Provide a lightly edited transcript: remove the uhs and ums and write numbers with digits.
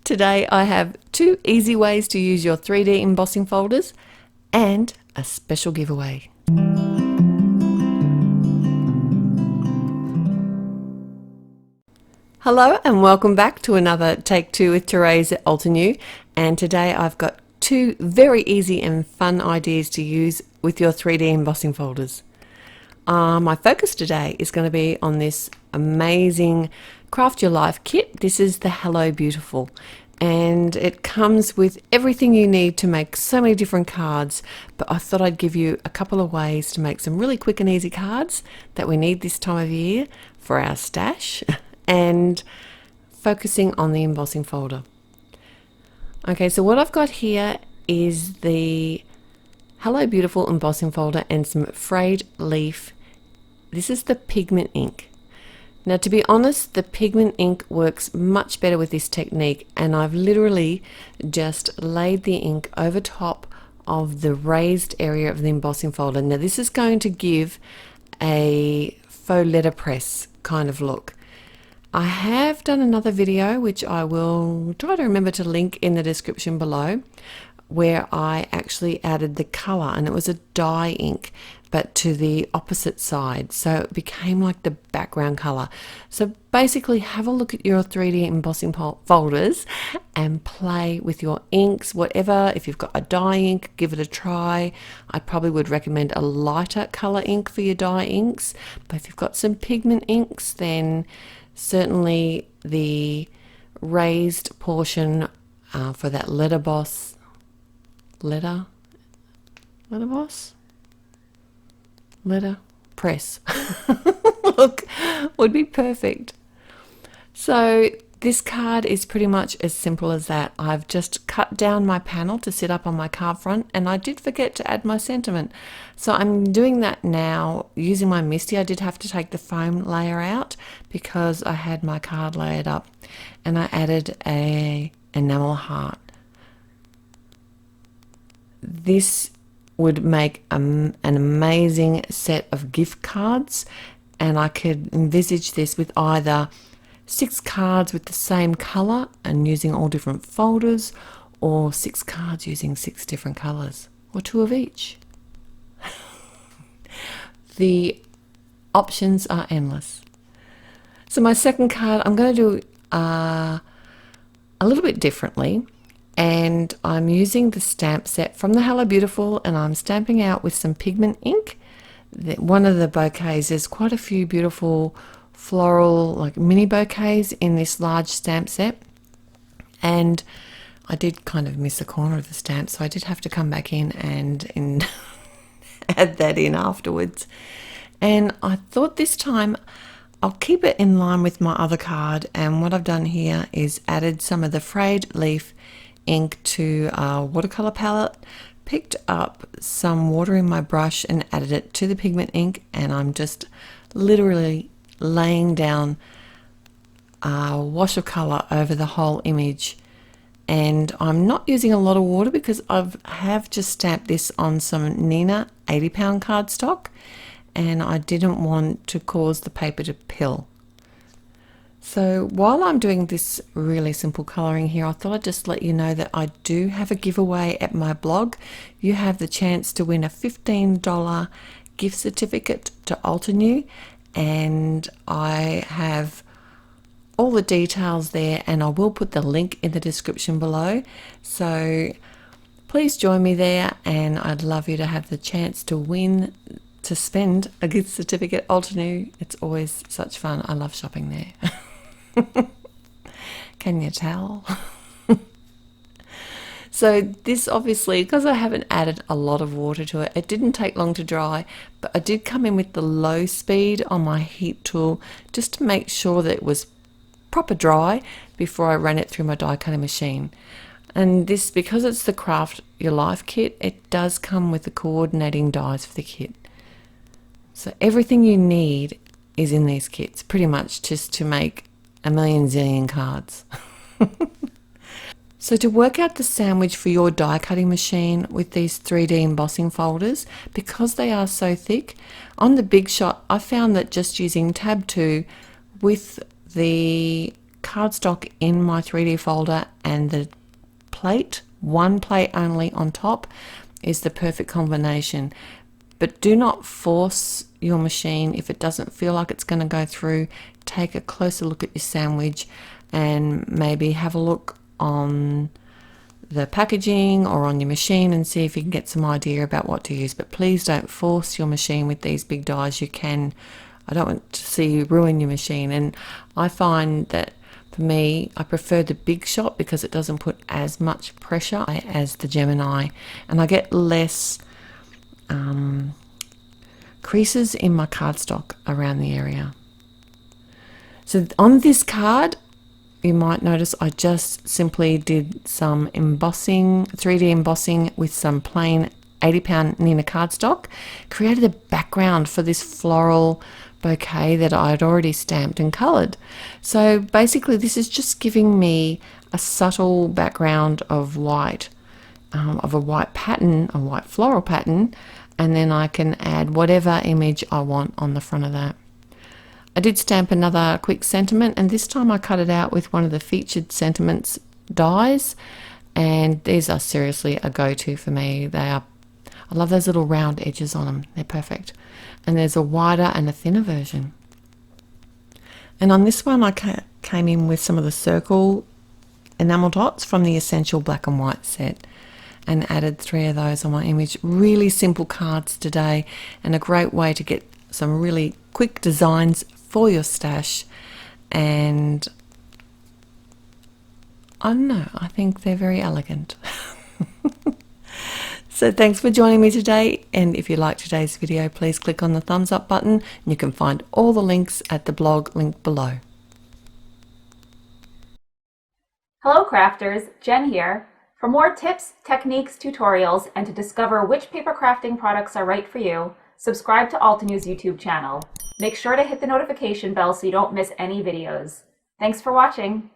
Today I have 2 easy ways to use your 3D embossing folders and a special giveaway. Hello and welcome back to another Take 2 with Therese at Altenew, and today I've got 2 very easy and fun ideas to use with your 3D embossing folders. My focus today is going to be on this amazing Craft Your Life kit. This is the Hello Beautiful, and it comes with everything you need to make so many different cards, but I thought I'd give you a couple of ways to make some really quick and easy cards that we need this time of year for our stash and focusing on the embossing folder. Okay, so what I've got here is the Hello Beautiful embossing folder and some frayed leaf. This is the pigment ink. Now, to be honest, the pigment ink works much better with this technique, and I've literally just laid the ink over top of the raised area of the embossing folder. Now, this is going to give a faux letterpress kind of look. I have done another video, which I will try to remember to link in the description below, where I actually added the color, and it was a dye ink, but to the opposite side, so it became like the background color. So basically, have a look at your 3D embossing folders and play with your inks, whatever. If you've got a dye ink, give it a try. I probably would recommend a lighter color ink for your dye inks, but if you've got some pigment inks, then certainly the raised portion for that letterpress look would be perfect. So this card is pretty much as simple as that. I've just cut down my panel to sit up on my card front, and I did forget to add my sentiment, so I'm doing that now using my Misty. I did have to take the foam layer out because I had my card layered up, and I added a enamel heart. This would make an amazing set of gift cards, and I could envisage this with either 6 cards with the same color and using all different folders, or 6 cards using 6 different colors, or 2 of each. The options are endless. So my second card, I'm going to do a little bit differently, and I'm using the stamp set from the Hello Beautiful, and I'm stamping out with some pigment ink. One of the bouquets, there's quite a few beautiful floral like mini bouquets in this large stamp set, and I did kind of miss a corner of the stamp, so I did have to come back in and add that in afterwards. And I thought this time I'll keep it in line with my other card, and what I've done here is added some of the frayed leaf ink to a watercolor palette, picked up some water in my brush and added it to the pigment ink, and I'm just literally laying down a wash of color over the whole image. And I'm not using a lot of water because I have just stamped this on some Nina 80-pound cardstock, and I didn't want to cause the paper to pill. So while I'm doing this really simple coloring here, I thought I'd just let you know that I do have a giveaway at my blog. You have the chance to win a $15 gift certificate to Altenew, and I have all the details there, and I will put the link in the description below. So please join me there, and I'd love you to have the chance to win, to spend a gift certificate at Altenew. It's always such fun. I love shopping there. Can you tell? So this obviously, because I haven't added a lot of water to it, it didn't take long to dry, but I did come in with the low speed on my heat tool just to make sure that it was proper dry before I ran it through my die cutting machine. And this, because it's the Craft Your Life kit, it does come with the coordinating dies for the kit. So everything you need is in these kits, pretty much, just to make a million zillion cards. So to work out the sandwich for your die cutting machine with these 3D embossing folders, because they are so thick, on the Big Shot I found that just using tab 2 with the cardstock in my 3D folder and the plate, one plate only on top, is the perfect combination. But do not force your machine if it doesn't feel like it's going to go through. Take a closer look at your sandwich and maybe have a look on the packaging or on your machine and see if you can get some idea about what to use. But please don't force your machine with these big dies. I don't want to see you ruin your machine. And I find that for me, I prefer the Big Shot because it doesn't put as much pressure as the Gemini, and I get less creases in my cardstock around the area. So on this card, you might notice I just simply did some embossing, 3D embossing with some plain 80-pound Nina cardstock, created a background for this floral bouquet that I had already stamped and coloured. So basically this is just giving me a subtle background of white, of a white pattern, a white floral pattern, and then I can add whatever image I want on the front of that. I did stamp another quick sentiment, and this time I cut it out with one of the featured sentiments dies, and these are seriously a go-to for me. I love those little round edges on them, they're perfect. And there's a wider and a thinner version. And on this one I came in with some of the circle enamel dots from the Essential Black and White set and added 3 of those on my image. Really simple cards today, and a great way to get some really quick designs for your stash. And I don't know, I think they're very elegant. So thanks for joining me today, and if you liked today's video, please click on the thumbs up button, and you can find all the links at the blog link below. Hello crafters, Jen here. For more tips, techniques, tutorials, and to discover which paper crafting products are right for you, subscribe to Altenew's YouTube channel. Make sure to hit the notification bell so you don't miss any videos. Thanks for watching.